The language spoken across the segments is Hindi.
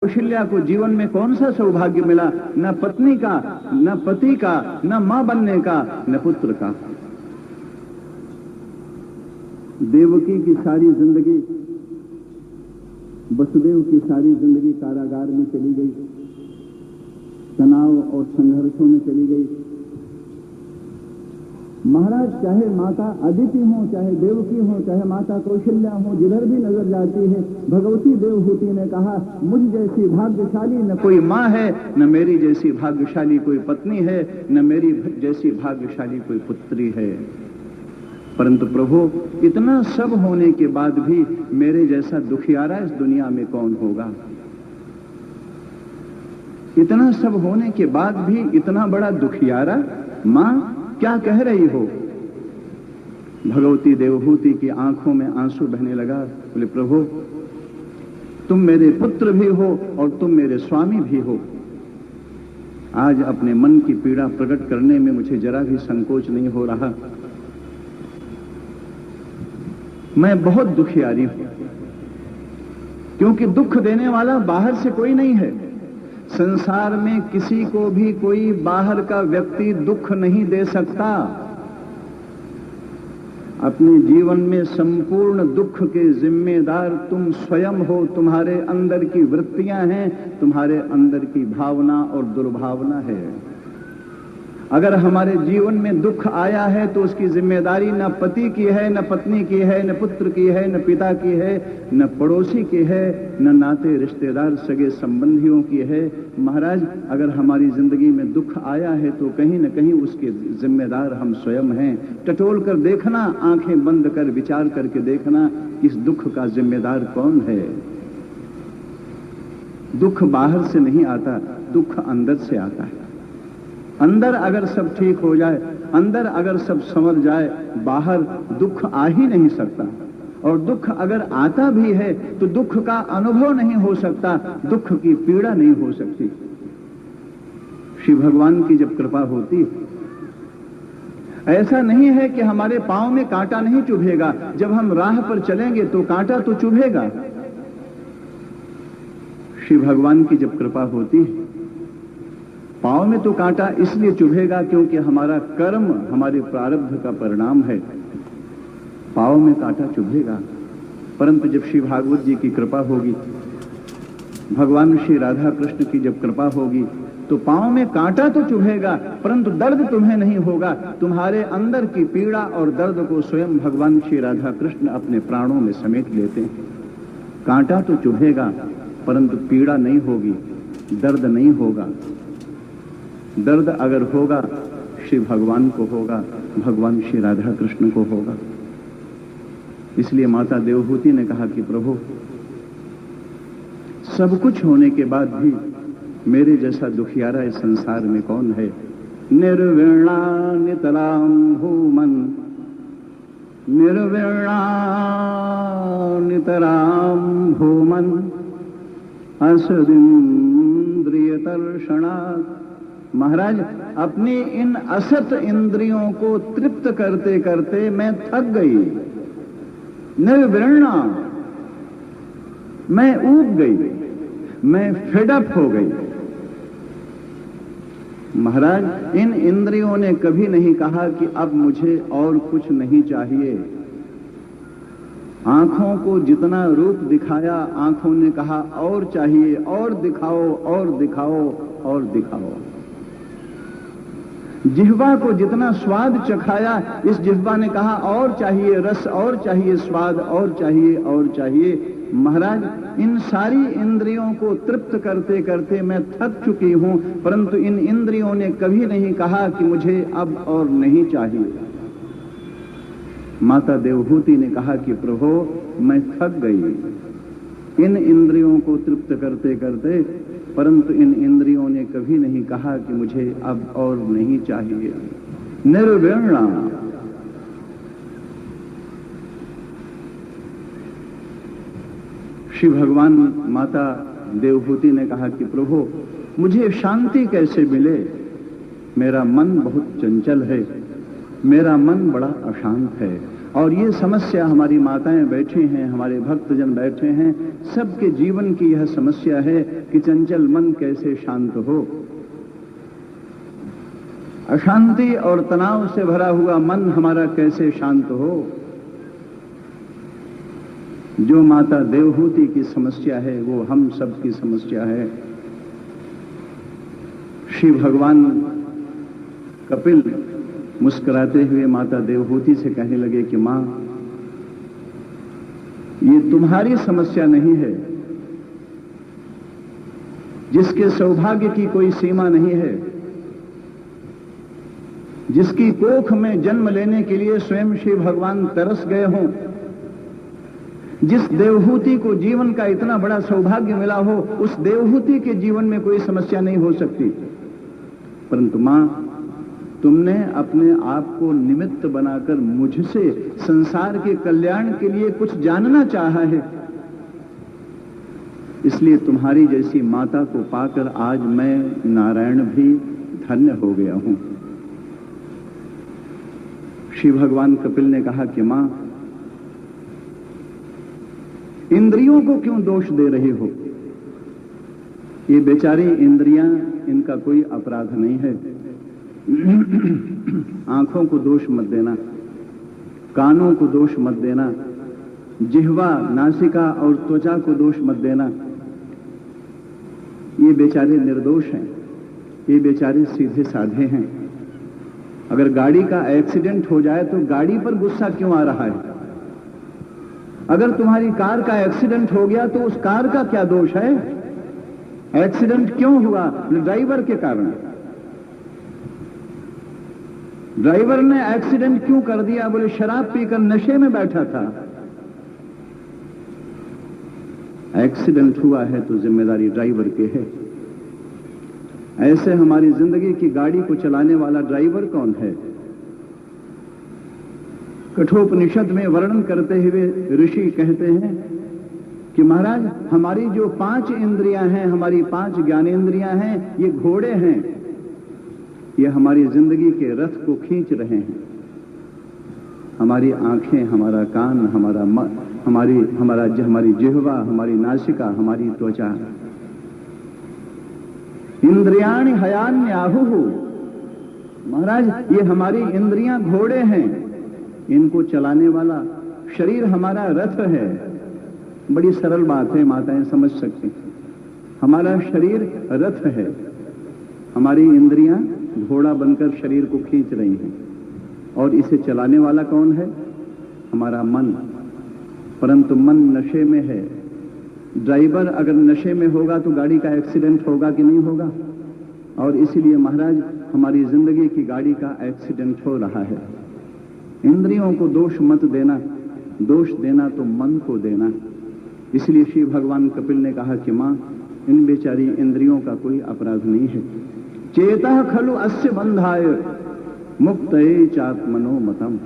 कौशल्या को जीवन में कौन सा सौभाग्य मिला? न पत्नी का, न पति का, न मां बनने का, न पुत्र का। देवकी की सारी जिंदगी, वसुदेव की सारी जिंदगी कारागार में चली गई, तनाव और संघर्षों में चली गई। महाराज, चाहे माता अदिति हो, चाहे देवकी हो, चाहे माता कौशल्या हो, जिधर भी नजर जाती है भगवती देवहूति ने कहा, मुझ जैसी भाग्यशाली न कोई मां है, न मेरी जैसी भाग्यशाली कोई पत्नी है, न मेरी जैसी भाग्यशाली कोई पुत्री है। परंतु प्रभु, इतना सब होने के बाद भी मेरे जैसा दुखियारा इस दुनिया में कौन होगा? इतना सब होने के बाद भी इतना बड़ा दुखियारा? मां, क्या कह रही हो? भगवती देवहूति की आंखों में आंसू बहने लगा। बोले, प्रभु, तुम मेरे पुत्र भी हो और तुम मेरे स्वामी भी हो। आज अपने मन की पीड़ा प्रकट करने में मुझे जरा भी संकोच नहीं हो रहा। मैं बहुत दुखियारी हूं, क्योंकि दुख देने वाला बाहर से कोई नहीं है। संसार में किसी को भी कोई बाहर का व्यक्ति दुख नहीं दे सकता। अपने जीवन में संपूर्ण दुख के जिम्मेदार तुम स्वयं हो। तुम्हारे अंदर की वृत्तियां हैं, तुम्हारे अंदर की भावना और दुर्भावना है। अगर हमारे जीवन में दुख आया है तो उसकी जिम्मेदारी न पति की है, न पत्नी की है, न पुत्र की है, न पिता की है, न पड़ोसी की है, न नाते रिश्तेदार सगे संबंधियों की है। महाराज, अगर हमारी जिंदगी में दुख आया है तो कहीं न कहीं उसके जिम्मेदार हम स्वयं हैं। टटोल कर देखना, आंखें बंद कर विचार करके देखना, इस दुख का जिम्मेदार कौन है? दुख बाहर से नहीं आता, दुख अंदर से आता है। अंदर अगर सब ठीक हो जाए, अंदर अगर सब समझ जाए, बाहर दुख आ ही नहीं सकता। और दुख अगर आता भी है तो दुख का अनुभव नहीं हो सकता, दुख की पीड़ा नहीं हो सकती। श्री भगवान की जब कृपा होती, ऐसा नहीं है कि हमारे पांव में कांटा नहीं चुभेगा। जब हम राह पर चलेंगे तो कांटा तो चुभेगा। श्री भगवान की जब कृपा होती, पांव में तो कांटा इसलिए चुभेगा क्योंकि हमारा कर्म, हमारे प्रारब्ध का परिणाम है। पांव में कांटा चुभेगा। परंतु जब श्री भागवत जी की कृपा होगी, भगवान श्री राधा कृष्ण की जब कृपा होगी, तो पांव में कांटा तो चुभेगा परंतु दर्द तुम्हें नहीं होगा। तुम्हारे अंदर की पीड़ा और दर्द को स्वयं भगवान श्री राधा कृष्ण अपने प्राणों में समेट लेते हैं। कांटा तो चुभेगा परंतु पीड़ा नहीं होगी, दर्द नहीं होगा। दर्द अगर होगा, श्री भगवान को होगा, भगवान श्री राधा कृष्ण को होगा। इसलिए माता देवहूति ने कहा कि प्रभु, सब कुछ होने के बाद भी मेरे जैसा दुखियारा इस संसार में कौन है? निर्वीणा नितराम भूमन, निर्वीणा नितराम भूमन, असदिन्द्रियतर्षणात्। महाराज, अपनी इन असत इंद्रियों को तृप्त करते करते मैं थक गई। निर्वीणा, मैं ऊब गई, मैं फेडअप हो गई। महाराज, इन इंद्रियों ने कभी नहीं कहा कि अब मुझे और कुछ नहीं चाहिए। आंखों को जितना रूप दिखाया, आंखों ने कहा और चाहिए, और दिखाओ, और दिखाओ, और दिखाओ। जिह्वा को जितना स्वाद चखाया, इस जिह्वा ने कहा और चाहिए रस, और चाहिए स्वाद, और चाहिए, और चाहिए। महाराज, इन सारी इंद्रियों को तृप्त करते करते मैं थक चुकी हूं, परंतु इन इंद्रियों ने कभी नहीं कहा कि मुझे अब और नहीं चाहिए। माता देवहूति ने कहा कि प्रभु, मैं थक गई इन इंद्रियों को तृप्त करते करते, परंतु इन इंद्रियों ने कभी नहीं कहा कि मुझे अब और नहीं चाहिए। निर्वीणा, श्री भगवान माता देवहूति ने कहा कि प्रभु, मुझे शांति कैसे मिले? मेरा मन बहुत चंचल है, मेरा मन बड़ा अशांत है। और ये समस्या हमारी माताएं बैठी हैं, हमारे भक्तजन बैठे हैं, सबके जीवन की यह समस्या है कि चंचल मन कैसे शांत हो। अशांति और तनाव से भरा हुआ मन हमारा कैसे शांत हो। जो माता देवहूति की समस्या है वो हम सब की समस्या है। श्री भगवान कपिल मुस्कुराते हुए माता देवहूति से कहने लगे कि मां, ये तुम्हारी समस्या नहीं है, जिसके सौभाग्य की कोई सीमा नहीं है, जिसकी कोख में जन्म लेने के लिए स्वयं श्री भगवान तरस गए हों, जिस देवहूति को जीवन का इतना बड़ा सौभाग्य मिला हो, उस देवहूति के जीवन में कोई समस्या नहीं हो सकती। परंतु मां, तुमने अपने आप को निमित्त बनाकर मुझसे संसार के कल्याण के लिए कुछ जानना चाहा है, इसलिए तुम्हारी जैसी माता को पाकर आज मैं नारायण भी धन्य हो गया हूं। श्री भगवान कपिल ने कहा कि मां, इंद्रियों को क्यों दोष दे रही हो? ये बेचारी इंद्रियां, इनका कोई अपराध नहीं है। आंखों को दोष मत देना, कानों को दोष मत देना, जिह्वा, नासिका और त्वचा को दोष मत देना। ये बेचारे निर्दोष हैं, ये बेचारे सीधे साधे हैं। अगर गाड़ी का एक्सीडेंट हो जाए तो गाड़ी पर गुस्सा क्यों आ रहा है? अगर तुम्हारी कार का एक्सीडेंट हो गया तो उस कार का क्या दोष है? एक्सीडेंट क्यों हुआ? ड्राइवर के कारण। ड्राइवर ने एक्सीडेंट क्यों कर दिया? बोले शराब पीकर नशे में बैठा था। एक्सीडेंट हुआ है तो जिम्मेदारी ड्राइवर की है। ऐसे हमारी जिंदगी की गाड़ी को चलाने वाला ड्राइवर कौन है? कठोपनिषद में वर्णन करते हुए ऋषि कहते हैं कि महाराज, हमारी जो 5 इंद्रियां हैं, हमारी 5 ज्ञानेंद्रियां हैं, ये घोड़े हैं। ये हमारी जिंदगी के रथ को खींच रहे हैं। हमारी आंखें, हमारा कान, हमारी जिह्वा, हमारी नासिका, हमारी त्वचा। इंद्रियाणि हयान्याहुः। महाराज, ये हमारी इंद्रियां घोड़े हैं, इनको चलाने वाला शरीर हमारा रथ है। बड़ी सरल बात है, माताएं समझ सकती। हमारा शरीर रथ है, हमारी इंद्रियां घोड़ा बनकर शरीर को खींच रही हैं, और इसे चलाने वाला कौन है? हमारा मन। परंतु मन नशे में है। ड्राइवर अगर नशे में होगा तो गाड़ी का एक्सीडेंट होगा कि नहीं होगा? और इसीलिए महाराज, हमारी जिंदगी की गाड़ी का एक्सीडेंट हो रहा है। इंद्रियों को दोष मत देना, दोष देना तो मन को देना। इसलिए श्री भगवान कपिल ने कहा कि मां, इन बेचारी इंद्रियों का कोई अपराध नहीं है। चेतः खलु अस्य बंधाय मुक्तये चात्मनो मतम।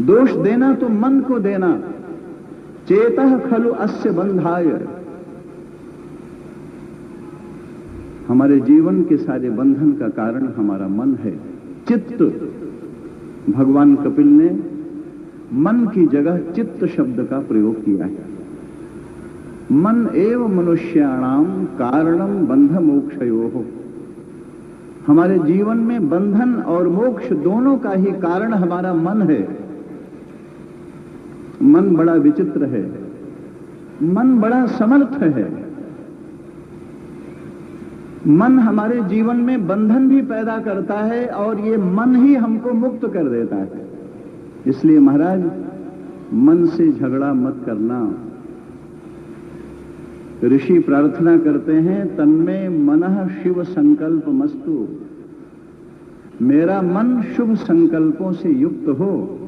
दोष देना तो मन को देना। चेतः खलु अस्य बंधाय। हमारे जीवन के सारे बंधन का कारण हमारा मन है, चित्त। भगवान कपिल ने मन की जगह चित्त शब्द का प्रयोग किया है। मन एव मनुष्याणाम कारणम बंध मोक्षयोः। हमारे जीवन में बंधन और मोक्ष दोनों का ही कारण हमारा मन है। मन बड़ा विचित्र है, मन बड़ा समर्थ है। मन हमारे जीवन में बंधन भी पैदा करता है और ये मन ही हमको मुक्त कर देता है। इसलिए महाराज, मन से झगड़ा मत करना। ऋषि प्रार्थना करते हैं, तन्मे मनः शिव संकल्प मस्तु। मेरा मन शुभ संकल्पों से युक्त हो।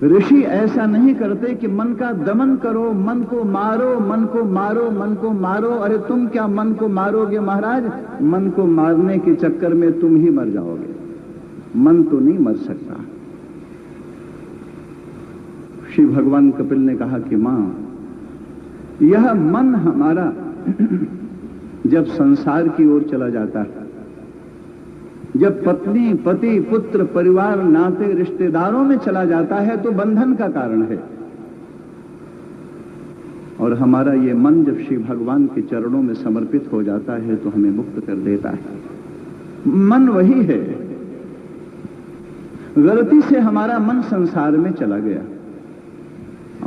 ऋषि ऐसा नहीं करते कि मन का दमन करो, मन को मारो, मन को मारो, मन को मारो। अरे तुम क्या मन को मारोगे महाराज? मन को मारने के चक्कर में तुम ही मर जाओगे, मन तो नहीं मर सकता। श्री भगवान कपिल ने कहा कि मां, यह मन हमारा जब संसार की ओर चला जाता है, जब पत्नी, पति, पुत्र, परिवार, नाते, रिश्तेदारों में चला जाता है तो बंधन का कारण है। और हमारा ये मन जब श्री भगवान के चरणों में समर्पित हो जाता है तो हमें मुक्त कर देता है। मन वही है। गलती से हमारा मन संसार में चला गया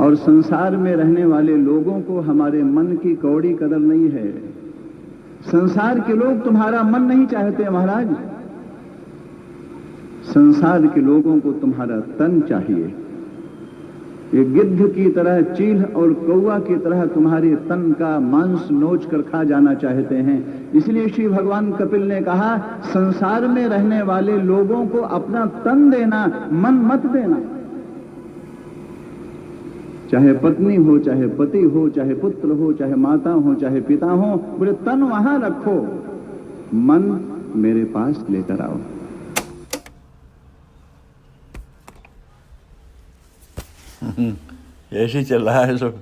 और संसार में रहने वाले लोगों को हमारे मन की कौड़ी कदर नहीं है। संसार के लोग तुम्हारा मन नहीं चाहते महाराज, संसार के लोगों को तुम्हारा तन चाहिए। ये गिद्ध की तरह, चील और कौवा की तरह तुम्हारे तन का मांस नोच कर खा जाना चाहते हैं। इसलिए श्री भगवान कपिल ने कहा, संसार में रहने वाले लोगों को अपना तन देना, मन मत देना। चाहे पत्नी हो, चाहे पति हो, चाहे पुत्र हो, चाहे माता हो, चाहे पिता हो, बोले तन वहां रखो, मन मेरे पास लेकर आओ। ऐसे चल रहा है सब।